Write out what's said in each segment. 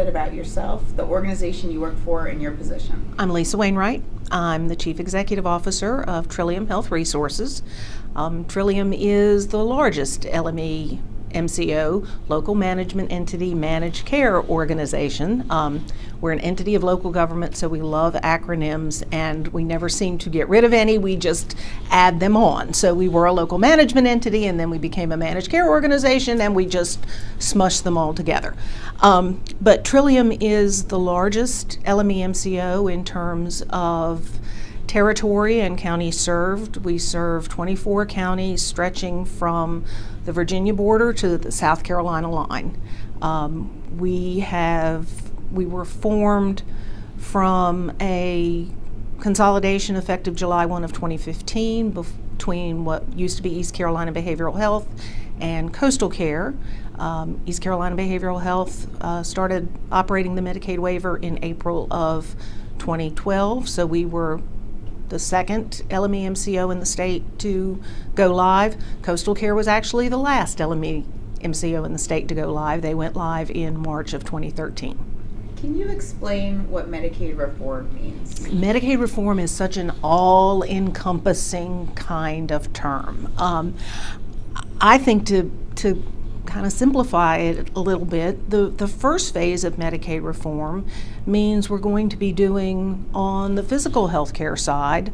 bit about yourself, the organization you work for, and your position. I'm Leza Wainwright. I'm the Chief Executive Officer of Trillium Health Resources. Trillium is the largest LMEMCO, local management entity managed care organization. We're an entity of local government, so we love acronyms, and we never seem to get rid of any. We just add them on. So we were a local management entity, and then we became a managed care organization, and we just smushed them all together. But Trillium is the largest LMEMCO in terms of territory and counties served. We serve 24 counties stretching from the Virginia border to the South Carolina line. We were formed from a consolidation effective July 1 of 2015 between what used to be East Carolina Behavioral Health and Coastal Care. East Carolina Behavioral Health started operating the Medicaid waiver in April of 2012, so we were the second LMEMCO in the state to go live. Coastal Care was actually the last LMEMCO in the state to go live. They went live in March of 2013. Can you explain what Medicaid reform means? Medicaid reform is such an all-encompassing kind of term. I think to kind of simplify it a little bit, the first phase of Medicaid reform means we're going to be doing on the physical health care side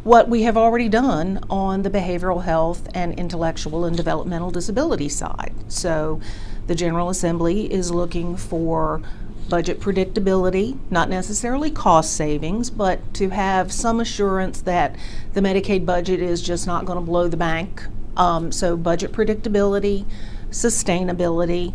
what we have already done on the behavioral health and intellectual and developmental disability side. So the General Assembly is looking for budget predictability, not necessarily cost savings, but to have some assurance that the Medicaid budget is just not going to blow the bank. So budget predictability, sustainability,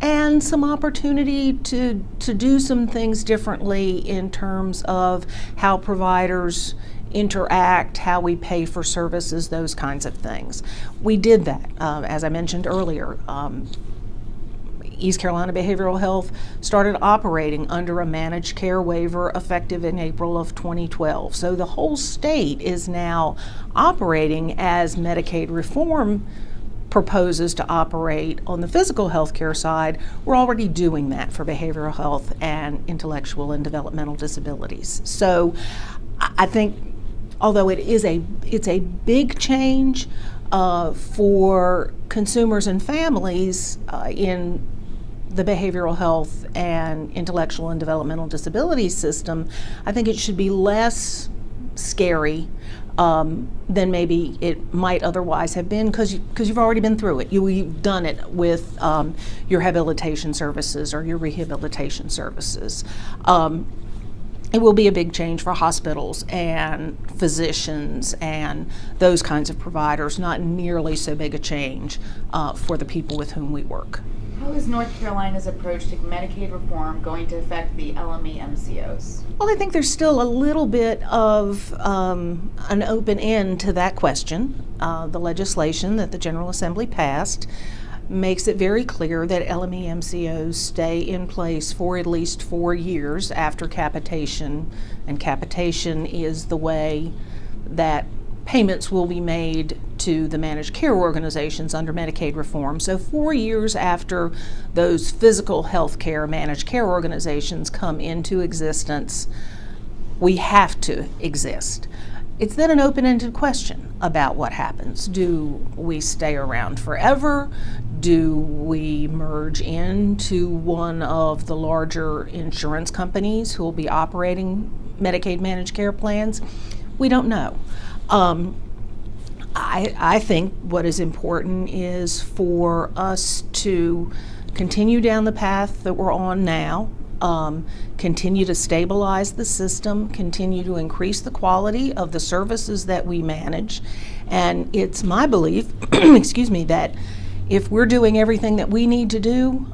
and some opportunity to do some things differently in terms of how providers interact, how we pay for services, those kinds of things. We did that, as I mentioned earlier. East Carolina Behavioral Health started operating under a managed care waiver effective in April of 2012. So the whole state is now operating as Medicaid reform proposes to operate on the physical health care side. We're already doing that for behavioral health and intellectual and developmental disabilities. So I think although it's a big change for consumers and families in the behavioral health and intellectual and developmental disability system, I think it should be less scary than maybe it might otherwise have been, because you've already been through it. You've done it with your habilitation services or your rehabilitation services. It will be a big change for hospitals and physicians and those kinds of providers, not nearly so big a change for the people with whom we work. How is North Carolina's approach to Medicaid reform going to affect the LMEMCOs? Well, I think there's still a little bit of an open end to that question. The legislation that the General Assembly passed makes it very clear that LMEMCOs stay in place for at least 4 years after capitation, and capitation is the way that payments will be made to the managed care organizations under Medicaid reform. So 4 years after those physical health care managed care organizations come into existence, we have to exist. It's then an open-ended question about what happens. Do we stay around forever? Do we merge into one of the larger insurance companies who will be operating Medicaid managed care plans? We don't know. I think what is important is for us to continue down the path that we're on now, continue to stabilize the system, continue to increase the quality of the services that we manage. And it's my belief, excuse me, that if we're doing everything that we need to do,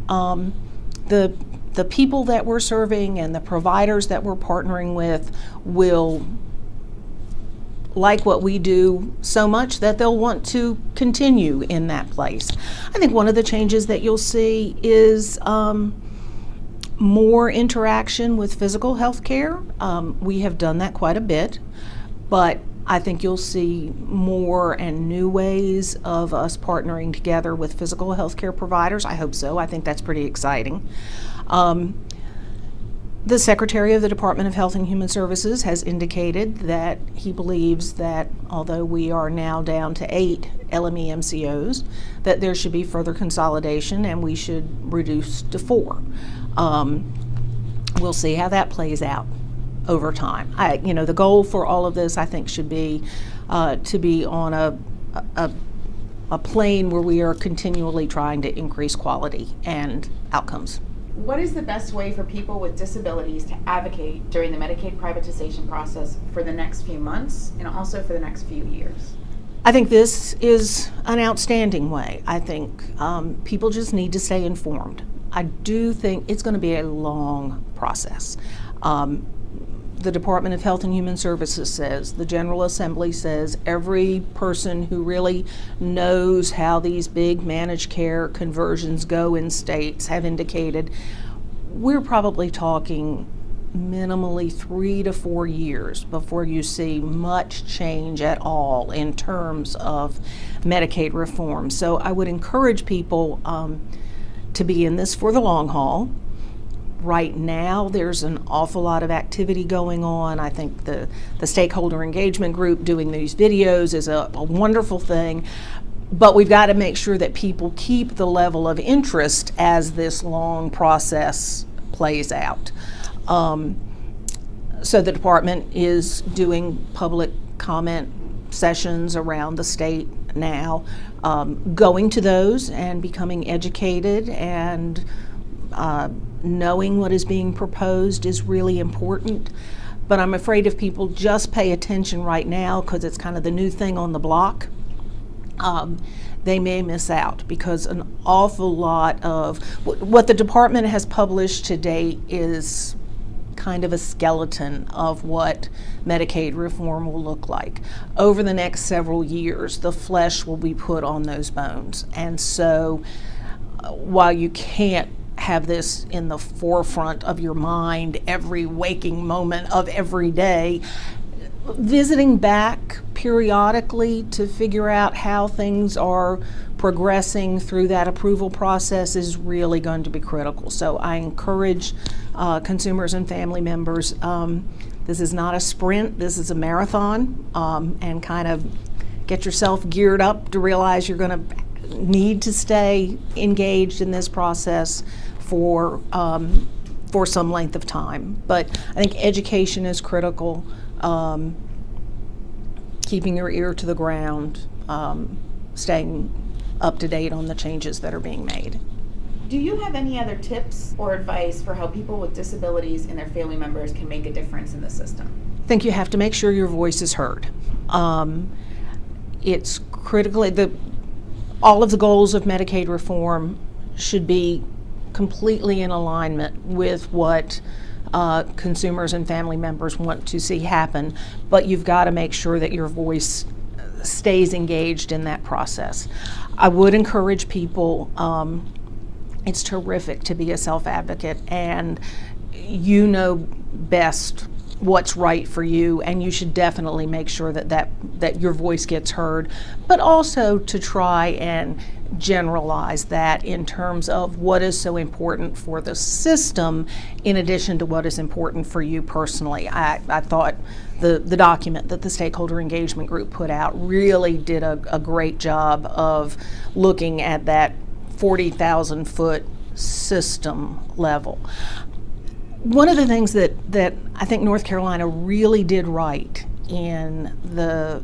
the people that we're serving and the providers that we're partnering with will like what we do so much that they'll want to continue in that place. I think one of the changes that you'll see is more interaction with physical health care. We have done that quite a bit, but I think you'll see more and new ways of us partnering together with physical health care providers. I hope so. I think that's pretty exciting. The Secretary of the Department of Health and Human Services has indicated that he believes that although we are now down to 8 LMEMCOs, that there should be further consolidation and we should reduce to 4. We'll see how that plays out over time. The goal for all of this, I think, should be to be on a plane where we are continually trying to increase quality and outcomes. What is the best way for people with disabilities to advocate during the Medicaid privatization process for the next few months and also for the next few years? I think this is an outstanding way. I think people just need to stay informed. I do think it's going to be a long process. The Department of Health and Human Services says, the General Assembly says, every person who really knows how these big managed care conversions go in states have indicated we're probably talking minimally 3 to 4 years before you see much change at all in terms of Medicaid reform. So I would encourage people to be in this for the long haul. Right now, there's an awful lot of activity going on. I think the stakeholder engagement group doing these videos is a wonderful thing, but we've got to make sure that people keep the level of interest as this long process plays out. So the department is doing public comment sessions around the state now, going to those and becoming educated and knowing what is being proposed is really important. But I'm afraid if people just pay attention right now, because it's kind of the new thing on the block, they may miss out, because an awful lot of what the department has published to date is kind of a skeleton of what Medicaid reform will look like. Over the next several years, the flesh will be put on those bones. And so while you can't have this in the forefront of your mind every waking moment of every day, visiting back periodically to figure out how things are progressing through that approval process is really going to be critical. So I encourage consumers and family members, this is not a sprint, this is a marathon, and kind of get yourself geared up to realize you're going to need to stay engaged in this process for some length of time. But I think education is critical, keeping your ear to the ground, staying up to date on the changes that are being made. Do you have any other tips or advice for how people with disabilities and their family members can make a difference in the system? I think you have to make sure your voice is heard. It's critical. All of the goals of Medicaid reform should be completely in alignment with what consumers and family members want to see happen, but you've got to make sure that your voice stays engaged in that process. I would encourage people, it's terrific to be a self-advocate, and you know best what's right for you, and you should definitely make sure that your voice gets heard, but also to try and generalize that in terms of what is so important for the system in addition to what is important for you personally. I thought the document that the stakeholder engagement group put out really did a great job of looking at that 40,000 foot system level. One of the things that I think North Carolina really did right in the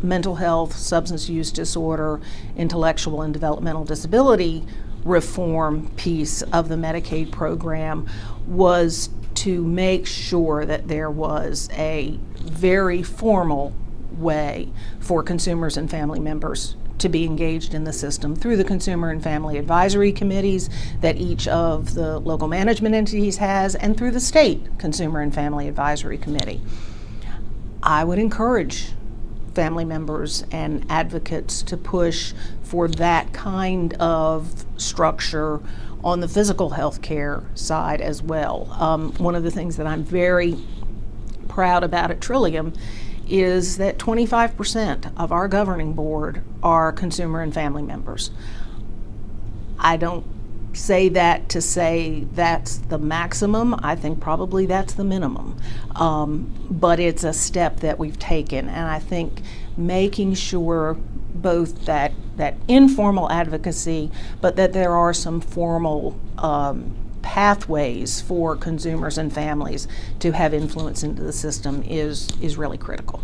mental health, substance use disorder, intellectual and developmental disability reform piece of the Medicaid program was to make sure that there was a very formal way for consumers and family members to be engaged in the system through the consumer and family advisory committees that each of the local management entities has, and through the state consumer and family advisory committee. I would encourage family members and advocates to push for that kind of structure on the physical health care side as well. One of the things that I'm very proud about at Trillium is that 25% of our governing board are consumer and family members. I don't say that to say that's the maximum. I think probably that's the minimum. But it's a step that we've taken, and I think making sure both that informal advocacy, but that there are some formal pathways for consumers and families to have influence into the system is really critical.